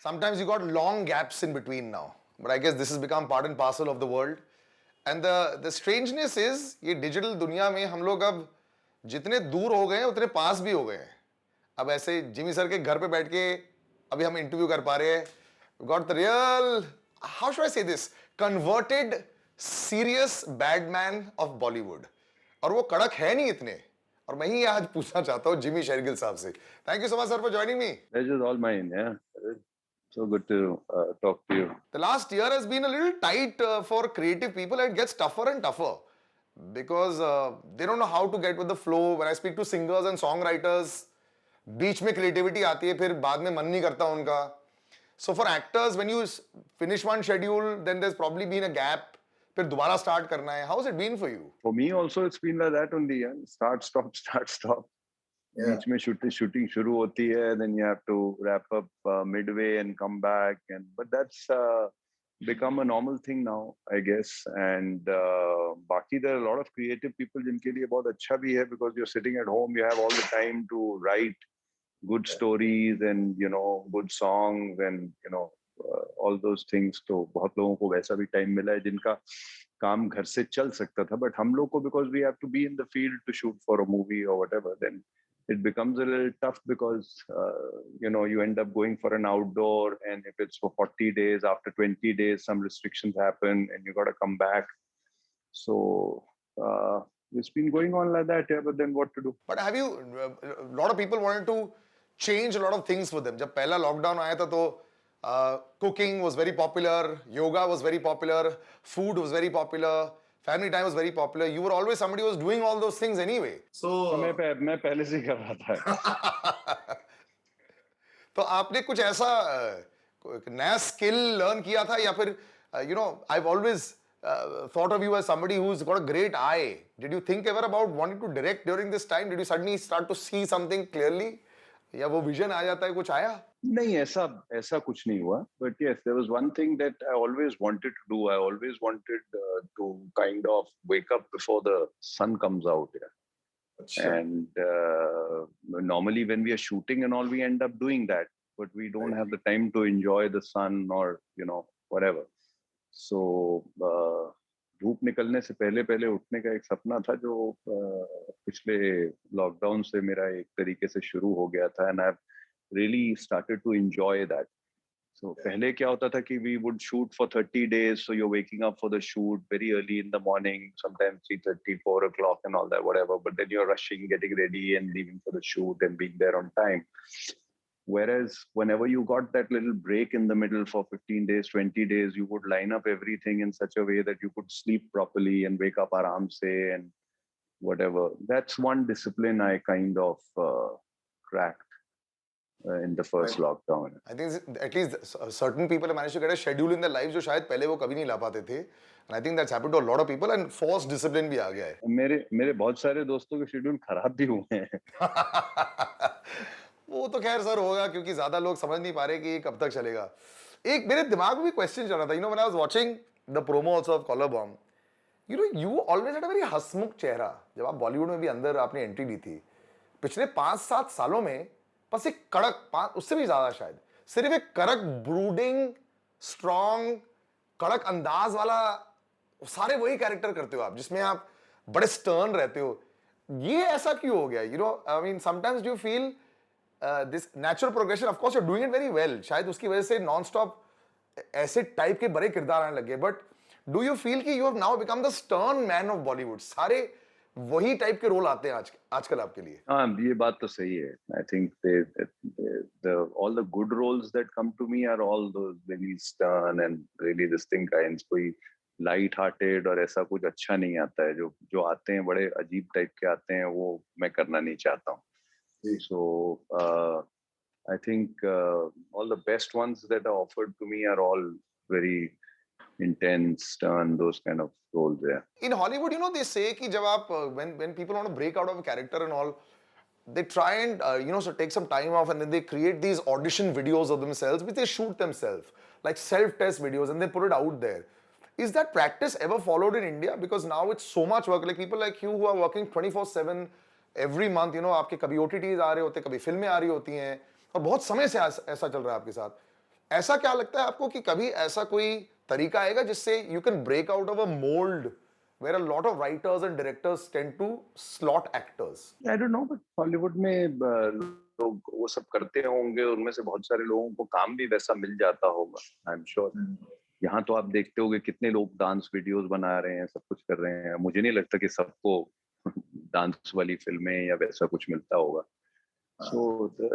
Sometimes you got long gaps in between now, but I guess this has become part and parcel of the world. And the strangeness is ये digital दुनिया में हम लोग अब जितने दूर हो गए हैं उतने पास भी हो गए हैं. अब ऐसे जिमी सर के घर पे बैठ के अभी हम इंटरव्यू कर पा रहे हैं. Got the real, how should I say this, converted serious badman of Bollywood. और वो कड़क है नहीं इतने. और मैं ही आज पूछना चाहता हूँ जिमी शेरगिल साहब से. Thank you so much sir for joining me. Pleasure's all mine. Yeah, so good to talk to you. The last year has been a little tight for creative people, and it gets tougher and tougher because they don't know how to get with the flow. When I speak to singers and songwriters, बीच में creativity आती है, फिर बाद में मन नहीं करता उनका. So for actors, when you finish one schedule, then there's probably been a gap. फिर दोबारा start करना है. How's it been for you? For me also, it's been like that only. Yeah? Start, stop, start, stop. Yeah. बीच में shooting शुरू होती है, then you have to wrap up midway and come back, and but that's become a normal thing now, I guess. And बाकी there are a lot of creative people जिनके लिए बहुत अच्छा भी है, because you're sitting at home, you have all the time to write good stories and good songs and all those things. तो बहुत लोगों को वैसा भी time मिला है जिनका काम घर से चल सकता था, but हम लोग को, because we have to be in the field to shoot for a movie or whatever, then it becomes a little tough because you end up going for an outdoor, and if it's for 40 days, after 20 days some restrictions happen and you got to come back. So it's been going on like that. Yeah, but then what to do? But have you, a lot of people wanted to change a lot of things for them. जब पहला lockdown आया था तो cooking was very popular, yoga was very popular, food was very popular, family time was very popular. You were always somebody who was doing all those things anyway. So मैं पहले से ही कर रहा था. तो आपने कुछ ऐसा नया स्किल लर्न किया था, या फिर I've always thought of you as somebody who's got a great eye. Did you think ever about wanting to direct during this time? Did you suddenly start to see something clearly? या वो vision आ जाता है, कुछ आया? नहीं, ऐसा कुछ नहीं हुआ. But yes, there was one thing that I always wanted to do. I always wanted to kind of wake up before the sun comes out. Yeah. Achha. And normally when we are shooting and all, we end up doing that, but we don't have the time to enjoy the sun or whatever. So धूप निकलने से पहले उठने का एक सपना था जो पिछले लॉकडाउन से मेरा एक तरीके से शुरू हो गया था, and I've really started to enjoy that. So पहले क्या होता था कि we would shoot for 30 days, so you're waking up for the shoot very early in the morning, sometimes 3:30, 4 o'clock and all that, whatever, but then you're rushing, getting ready and leaving for the shoot and being there on time. Whereas whenever you got that little break in the middle for 15 days, 20 days, you would line up everything in such a way that you could sleep properly and wake up aram se and whatever. That's one discipline I kind of cracked in the first lockdown. I think at least certain people have managed to get a schedule in their lives जो शायद पहले वो कभी नहीं ला पाते थे. And I think that's happened to a lot of people, and forced discipline भी आ गया है. मेरे बहुत सारे दोस्तों के शेड्यूल खराब भी हुए हैं. वो तो खैर सर होगा, क्योंकि ज्यादा लोग समझ नहीं पा रहे कि ये कब तक चलेगा. एक मेरे दिमाग में भी क्वेश्चन चल रहा था, when I was watching the promo also of Collar Bomb, you always had a very हंसमुख चेहरा. जब आप बॉलीवुड में भी अंदर आपने एंट्री ली थी, पिछले 5-7 सालों में बस एक कड़क, उससे भी ज्यादा शायद, सिर्फ एक कड़क ब्रूडिंग स्ट्रॉन्ग कड़क अंदाज वाला सारे वही कैरेक्टर करते हो आप, जिसमें आप बड़े स्टर्न रहते हो. ये ऐसा क्यों हो गया? I mean, sometimes do you feel this natural progression? Of course you're doing it very well, शायद उसकी वजह से नॉन स्टॉप ऐसे टाइप के बड़े किरदार आने लगे, बट डू यू फील कि you have now become the stern man of Bollywood? सारे वही टाइप के रोल आते हैं आजकल आपके लिए. हाँ, ये बात तो सही है. I think all the good roles that come to me are all those very stern and really distinct kinds. कोई लाइट हार्टेड और ऐसा कुछ अच्छा नहीं आता है. जो आते हैं बड़े अजीब टाइप के आते हैं, वो मैं करना नहीं चाहता हूँ. So I think all the best ones that are offered to me are all very intense, stern, those kind of roles there. In Hollywood, they say कि जब आप when people want to break out of a character and all, they try and so take some time off, and then they create these audition videos of themselves, which they shoot themselves, like self-test videos, and they put it out there. Is that practice ever followed in India? Because now it's so much work. Like people like you who are working 24/7 every month, आपके कभी OTTs आ रहे होते हैं, कभी फिल्में आ रही होती हैं, और बहुत समय से ऐसा चल रहा है आपके साथ. ऐसा क्या लगता है आपको कि कभी ऐसा कोई तरीका आएगा जिससे you can break out of a mould where a lot of writers and directors tend to slot actors? I don't know, but Hollywood में लोग वो सब करते होंगे, उनमें से बहुत सारे लोगों को काम भी वैसा मिल जाता होगा, आई एम श्योर। यहाँ तो आप देखते होंगे कितने लोग डांस वीडियोस बना रहे हैं, सब कुछ कर रहे हैं। मुझे नहीं लगता कि सबको डांस वाली फिल्में या वैसा कुछ मिलता होगा। So the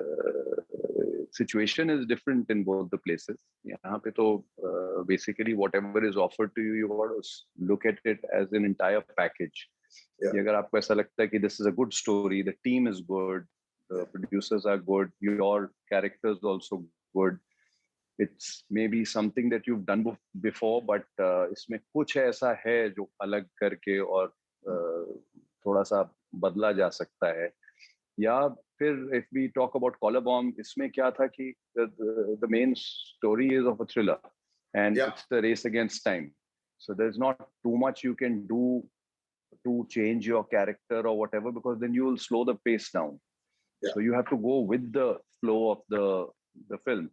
situation is different in both the places. यहाँ पे तो basically whatever is offered to you, you got to look at it as an entire package. Yeah. कि अगर आपको ऐसा लगता है कि this is a good story, the team is good, the producers are good, your characters also good. It's maybe something that you've done before, but इसमें कुछ ऐसा है जो अलग करके और थोड़ा सा बदला जा सकता है। या फिर if we talk about Collar Bomb, इसमें क्या था कि the main story is of a thriller and Yeah. it's the race against time. So there's not too much you can do to change your character or whatever, because then you will slow the pace down. Yeah. So you have to go with the flow of the film.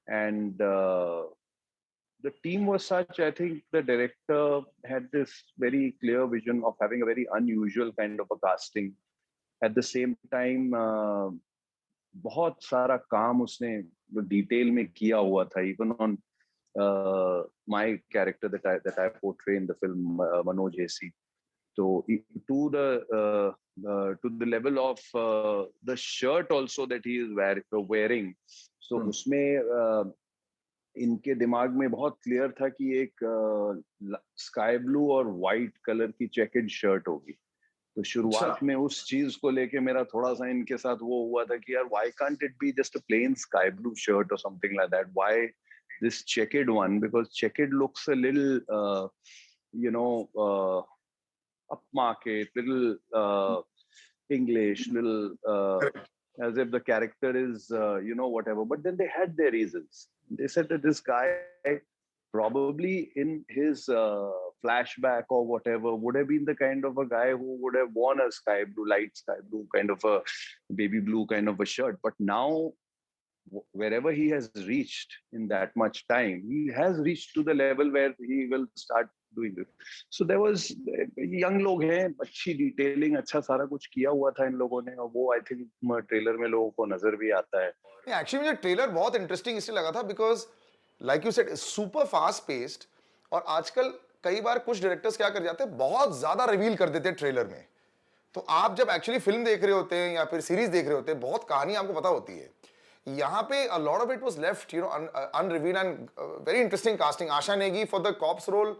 And the team was such, I think the director had this very clear vision of having a very unusual kind of a casting. At the same time, बहुत सारा काम उसने detail में किया हुआ था, even on my character that I portray in the film, Manoj Hesi. So to the level of the shirt also that he is wearing. So उसमें इनके दिमाग में बहुत क्लियर था कि एक स्काई ब्लू और वाइट कलर की चेकेड शर्ट होगी। तो शुरुआत में उस चीज को लेके मेरा थोड़ा सा इनके साथ वो हुआ था कि यार why can't it be just a plain sky blue shirt or something like that? Why this checkered one? Because checkered looks a little upmarket, little English, little as if the character is whatever. But then they had their reasons. They said that this guy probably in his flashback or whatever would have been the kind of a guy who would have worn a light sky blue kind of a baby blue kind of a shirt. But now wherever he has reached in that much time, he has reached to the level where he will start doing it. So there was young लोग हैं, अच्छी detailing, अच्छा सारा कुछ किया हुआ था इन लोगों ने, और वो आई थिंक ट्रेलर में लोगों को नजर भी आता है। एक्चुअली मुझे ट्रेलर बहुत इंटरेस्टिंग इसलिए लगा था because like you said super fast paced, और आजकल कई बार कुछ डायरेक्टर्स क्या कर जाते हैं, बहुत ज्यादा रिवील कर देते हैं ट्रेलर में। तो आप जब एक्चुअली फिल्म देख रहे होते हैं या फिर सीरीज देख रहे होते हैं, बहुत कहानी आपको पता होती है। यहाँ पे a lot of it was left, unrevealed, and very interesting casting. Asha Negi for the cops role.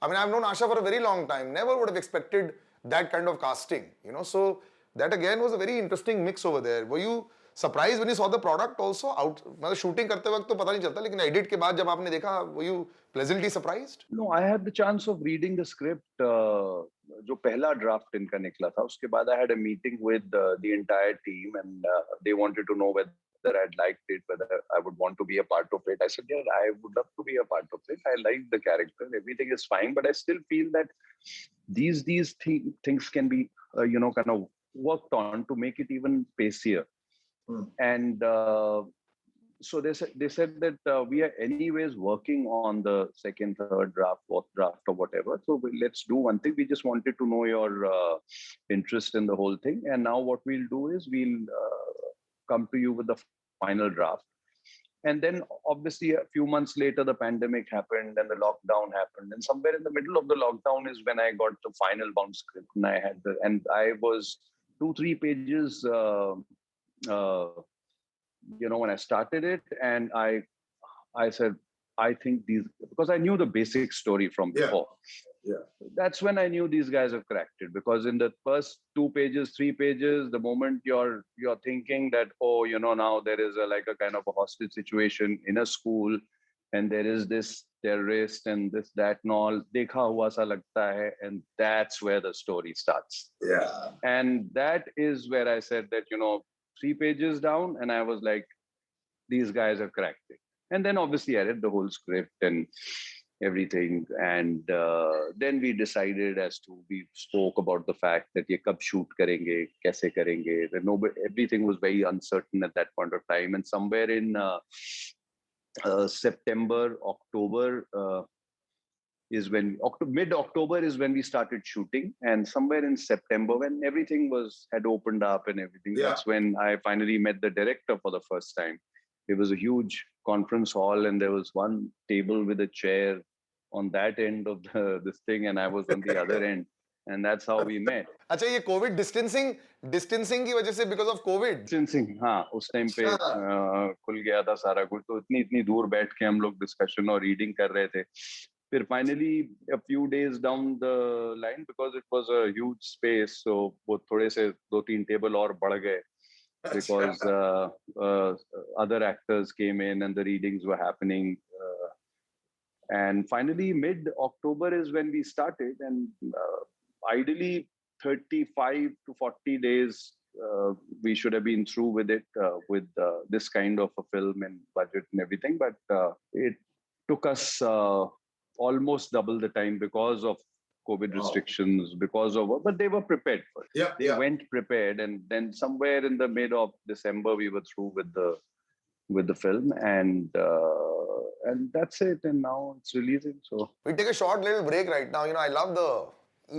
I mean, I've known Asha for a very long time. Never would have expected that kind of casting, So that again was a very interesting mix over there. Were you surprised when you saw the product also? मतलब shooting करते वक्त तो पता नहीं चलता, लेकिन edit के बाद जब आपने देखा, were you pleasantly surprised? No, I had the chance of reading the script. जो पहला draft इनका निकला था, उसके बाद I had a meeting with the entire team, and they wanted to know whether I'd liked it, whether I would want to be a part of it. I said, yeah, I would love to be a part of it. I like the character. Everything is fine, but I still feel that these things can be, kind of worked on to make it even pacier. And so they said that we are anyways working on the second, third draft, fourth draft, or whatever. So let's do one thing. We just wanted to know your interest in the whole thing. And now what we'll do is we'll come to you with the final draft. And then obviously a few months later, the pandemic happened and the lockdown happened. And somewhere in the middle of the lockdown is when I got the final bound script. And I was 2-3 pages, when I started it, and I said, I think these, because I knew the basic story from before. Yeah. That's when I knew these guys have cracked it, because in the first 2 pages, 3 pages, the moment you're thinking that, now there is a kind of a hostage situation in a school, and there is this terrorist and this, that, and all, dekha hua sa lagta hai, and that's where the story starts. Yeah. And that is where I said that, 3 pages down, and I was like, these guys have cracked it. And then obviously I read the whole script and everything. And then we decided we spoke about the fact that ye kab shoot karenge, kaise karenge. Everything was very uncertain at that point of time. And somewhere in September, October is when mid-October is when we started shooting, and somewhere in September, when everything had opened up and everything, that's when I finally met the director for the first time. It was a huge conference hall, and there was one table with a chair on that end of this thing, and I was on the other end, and that's how we met. अच्छा ये Covid distancing की वजह से because of Covid distancing, हाँ, उस time पे खुल गया था सारा कुछ, तो इतनी इतनी दूर बैठ के हम लोग डिस्कशन और रीडिंग कर रहे थे. फिर finally a few days down the line, because it was a huge space, so वो थोड़े से 2-3 टेबल और बढ़ गए, because other actors came in and the readings were happening, and finally mid October is when we started, and ideally 35 to 40 days we should have been through with it, with this kind of a film and budget and everything, but it took us almost double the time because of COVID restrictions, because of, but they were prepared for it. They went prepared, and then somewhere in the mid of December we were through with the film, and that's it. And now it's releasing. So we take a short little break right now. You know, I love the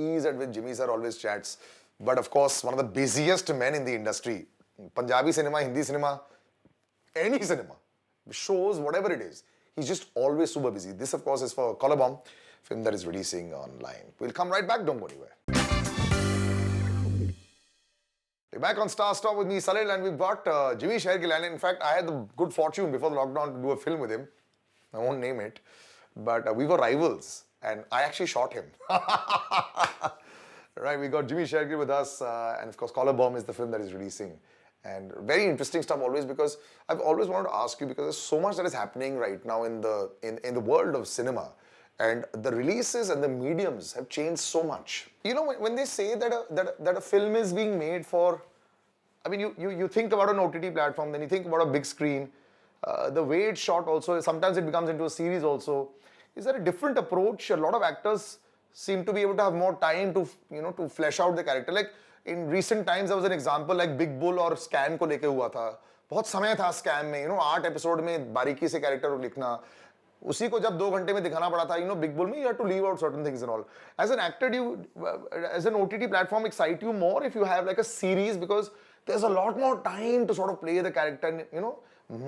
ease at which Jimmy sir always chats, but of course one of the busiest men in the industry. Punjabi cinema, Hindi cinema, any cinema, shows, whatever it is. He's just always super busy. This, of course, is for Collar Bomb, film that is releasing online. We'll come right back. Don't go anywhere. We're back on Star Stop with me, Salil, and we've got Jimmy Shergill. In fact, I had the good fortune before the lockdown to do a film with him. I won't name it, but we were rivals, and I actually shot him. Right, we got Jimmy Shergill with us, and of course, Collar Bomb is the film that is releasing. And very interesting stuff always, because I've always wanted to ask you, because there's so much that is happening right now in the world of cinema, and the releases and the mediums have changed so much. You know, when they say that a film is being made for, I mean, you think about an OTT platform, then you think about a big screen, the way it's shot also, sometimes it becomes into a series also. Is there a different approach? A lot of actors seem to be able to have more time to, you know, to flesh out the character. Like, in recent times, there was an example like Big Bull और Scam को लेके हुआ था. बहुत समय था Scam में, you know, 8 episode में बारीकी से character को लिखना. उसी को जब 2 घंटे में दिखाना पड़ा था, you know, Big Bull में you had to leave out certain things and all. As an actor, as an OTT platform excite you more if you have like a series, because there's a lot more time to sort of play the character, and, you know,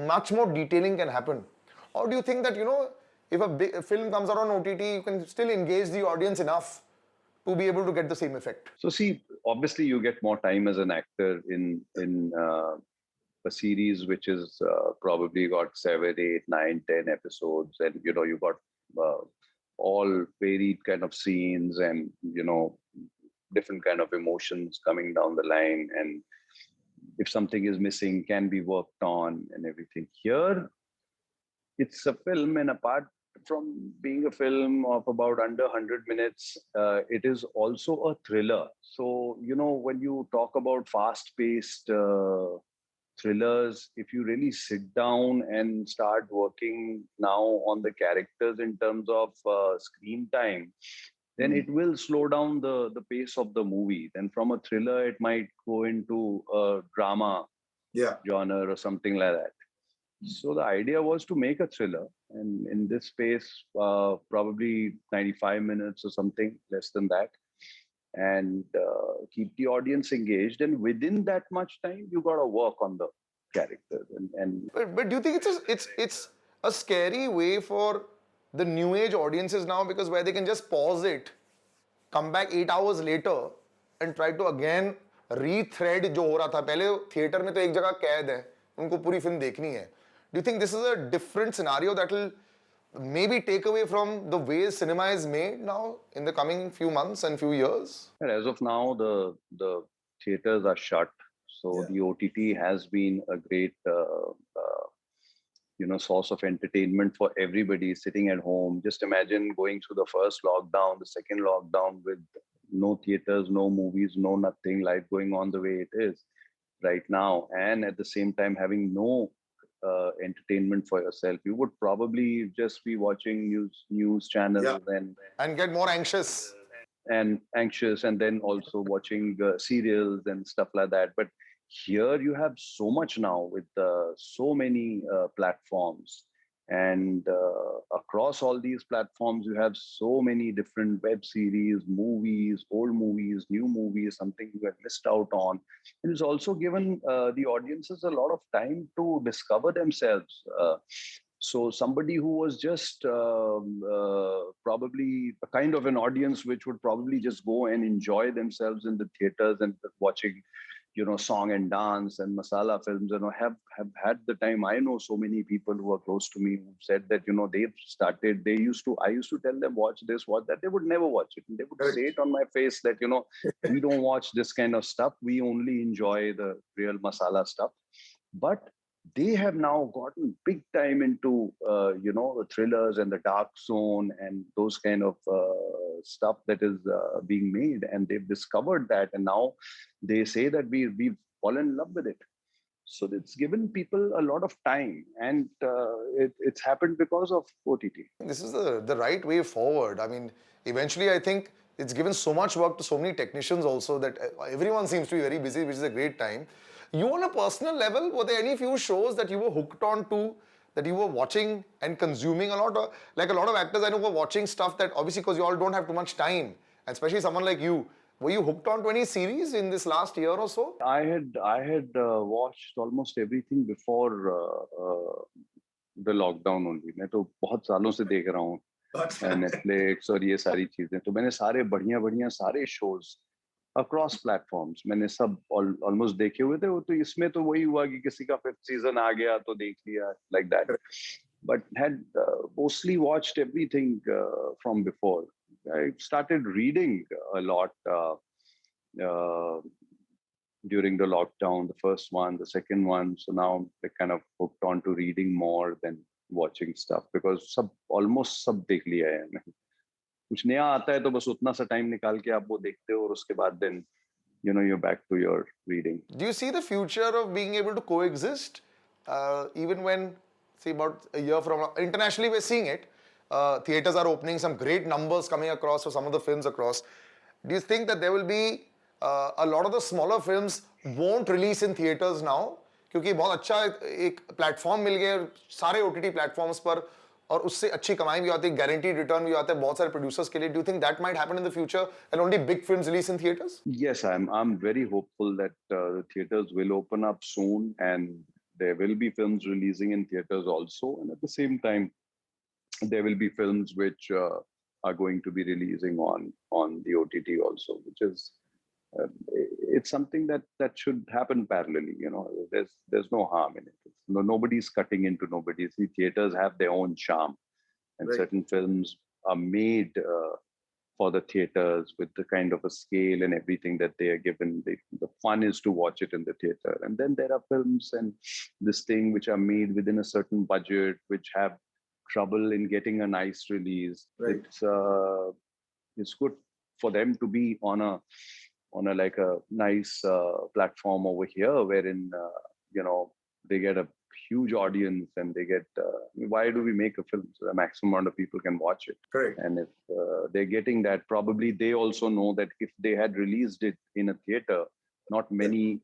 much more detailing can happen. Or do you think that, you know, if a film comes out on OTT, you can still engage the audience enough to be able to get the same effect? So see, obviously you get more time as an actor in a series which is probably got 7, 8, 9, 10 episodes, and you know, you got all varied kind of scenes, and you know, different kind of emotions coming down the line, and if something is missing, can be worked on and everything. Here it's a film, and apart from being a film of about under 100 minutes, it is also a thriller. So, you know, when you talk about fast-paced thrillers, if you really sit down and start working now on the characters in terms of screen time, then it will slow down the pace of the movie. Then from a thriller, it might go into a drama genre or something like that. So the idea was to make a thriller, and in this space, probably 95 minutes or something, less than that, and keep the audience engaged. And within that much time, you got to work on the characters. But do you think it's a scary way for the new age audiences now, because where they can just pause it, come back 8 hours later, and try to again rethread जो हो रहा था पहले theatre में, तो एक जगह कैद है, उनको पूरी फिल्म देखनी है. Do you think this is a different scenario that will maybe take away from the way cinema is made now in the coming few months and few years? As of now, the theaters are shut, so the OTT has been a great you know, source of entertainment for everybody sitting at home. Just imagine going through the first lockdown, the second lockdown, with no theaters, no movies, no nothing, life going on the way it is right now, and at the same time having no entertainment for yourself. You would probably just be watching news channels and get more anxious, and then also watching serials and stuff like that. But here you have so much now with so many platforms, And across all these platforms, you have so many different web series, movies, old movies, new movies, something you had missed out on. And it's also given the audiences a lot of time to discover themselves. So somebody who was just probably a kind of an audience which would probably just go and enjoy themselves in the theaters and watching, song and dance and masala films, have had the time. I know so many people who are close to me who said that, I used to tell them, watch this, watch that. They would never watch it. And they would Correct. say it on my face that, we don't watch this kind of stuff. We only enjoy the real masala stuff. But they have now gotten big time into the thrillers and the dark zone and those kind of stuff that is being made, and they've discovered that, and now they say that we've fallen in love with it. So it's given people a lot of time, and it's happened because of OTT. This is the right way forward. I mean, eventually, I think it's given so much work to so many technicians also that everyone seems to be very busy, which is a great time. You, on a personal level, were there any few shows that you were hooked on to, that you were watching and consuming a lot? Or, like a lot of actors I know were watching stuff that obviously, because you all don't have too much time, and especially someone like you, were you hooked on to any series in this last year or so? I had watched almost everything before the lockdown only. मैं तो बहुत सालों से देख रहा हूँ Netflix और ये सारी चीजें, तो मैंने सारे बढ़िया बढ़िया सारे शोज अक्रॉस प्लेटफॉर्म्स मैंने सब ऑलमोस्ट देखे हुए थे. वो तो इसमें तो वही हुआ कि किसी का 5th सीजन आ गया तो देख लिया, like that. But had mostly watched everything from before. I started reading a lot uh, during the lockdown, the first one, the second one. So now I kind of hooked on to reading more than watching stuff, because almost सब देख लिया है मैंने. कुछ नया आता है तो बस उतना सा टाइम निकाल के आप वो देखते हो और उसके बाद then you're back to your reading. Do you see the future of being able to coexist, even when, say, about a year from now, internationally we're seeing it, theaters are opening, some great numbers coming across for some of the films across. Do you think that there will be a lot of the smaller films won't release in theaters now? क्योंकि बहुत अच्छा एक platform मिल गया सारे OTT platforms पर, और उससे अच्छी कमाई भी आती है, गारंटीड रिटर्न भी आता है बहुत सारे प्रोड्यूसर्स के लिए. Do you think that might happen in the future and only big films release in theatres? Yes, I'm very hopeful that the theaters will open up soon, and there will be films releasing in theaters also, and at the same time there will be films which are going to be releasing on the OTT also, which is uh, it's something that should happen parallelly. There's no harm in it. Nobody's cutting into nobody. See, theaters have their own charm, and Right. certain films are made for the theaters with the kind of a scale and everything that they are given. The fun is to watch it in the theater. And then there are films and this thing which are made within a certain budget, which have trouble in getting a nice release. Right. It's good for them to be on a like a nice platform over here, wherein they get a huge audience, and they get why do we make a film so the maximum amount of people can watch it? Correct. And if they're getting that, probably they also know that if they had released it in a theater, not many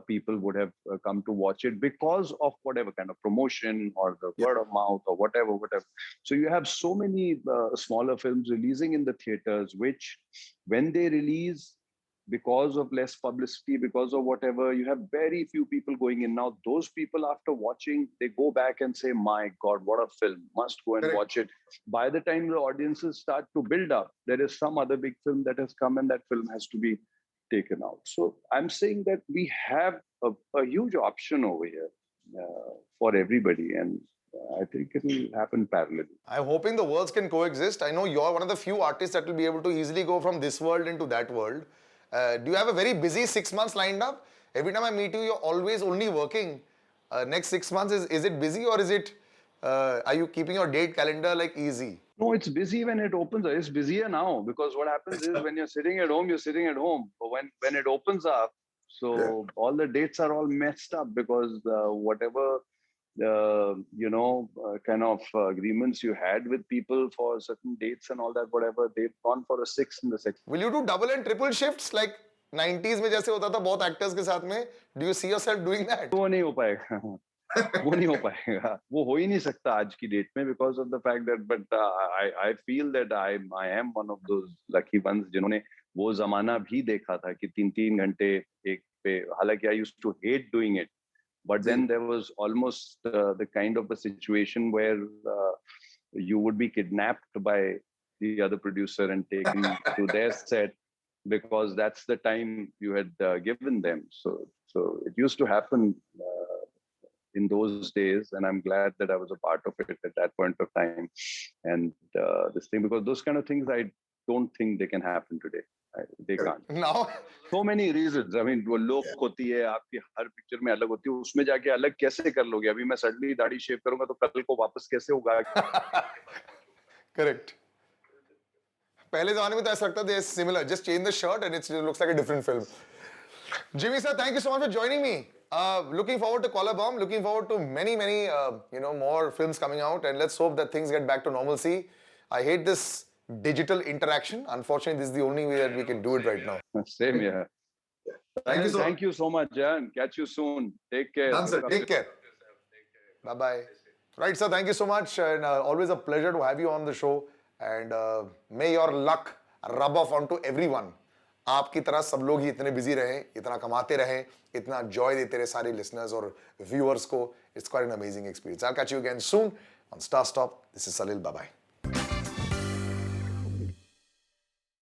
people would have come to watch it because of whatever kind of promotion or the word of mouth or whatever. So you have so many smaller films releasing in the theaters, which when they release, because of less publicity, because of whatever, you have very few people going in. Now, those people, after watching, they go back and say, my God, what a film, must go and Correct. watch it. By the time the audiences start to build up, there is some other big film that has come, and that film has to be taken out. So I'm saying that we have a huge option over here for everybody, and I think it will happen parallelly. I'm hoping the worlds can coexist. I know you're one of the few artists that will be able to easily go from this world into that world. Do you have a very busy 6 months lined up? Every time I meet you, you're always only working. Next 6 months, is it busy, or is it, are you keeping your date calendar like easy? No, it's busy when it opens. It's busier now, because what happens is when you're sitting at home, you're sitting at home. But when it opens up, so all the dates are all messed up, because whatever kind of agreements you had with people for certain dates and all that, whatever, they've gone for a 6 in the 6. Will you do double and triple shifts like 90s में जैसे होता था बहुत actors के साथ में? Do you see yourself doing that? वो नहीं हो पाएगा. वो नहीं हो पाएगा, वो हो ही नहीं सकता आज की डेट में, because of the fact that, but I feel that I am one of those lucky ones जिन्होंने वो जमाना भी देखा था कि 3-3 घंटे एक पे, हालांकि I used to hate doing it, but जी then there was almost the kind of a situation where you would be kidnapped by the other producer and taken to their set because that's the time you had given them. So it used to happen in those days, and I'm glad that I was a part of it at that point of time. And this thing, because those kind of things I don't think they can happen today. They can't. Now So many reasons. I mean, वो look होती है आपकी, हर picture में अलग होती है, उसमें जाके अलग कैसे कर लोगे? अभी मैं सडनली दाढ़ी शेव करूंगा तो कल को वापस कैसे होगा? करेक्ट पहले जमाने में तो ऐसा लगता था similar just change the shirt and it's looks like a different film Jimmy sir thank you so much for joining me looking forward to Collar Bomb, looking forward to many more films coming out, and let's hope that things get back to normalcy. I hate this digital interaction. Unfortunately, this is the only way that we can do it right now. Same here. Thank you so Thank you so much, and catch you soon. Take care. Done, sir. Take care. Bye bye. Right, sir. Thank you so much, and always a pleasure to have you on the show. And may your luck rub off onto everyone. आपकी तरह सब लोग ही इतने busy रहें, इतना कमाते रहें, इतना जॉय देते रहे सारे लिसनर्स और व्यूअर्स को. It's quite an amazing experience. I'll catch you again soon on Star Stop. This is Salil. Bye bye.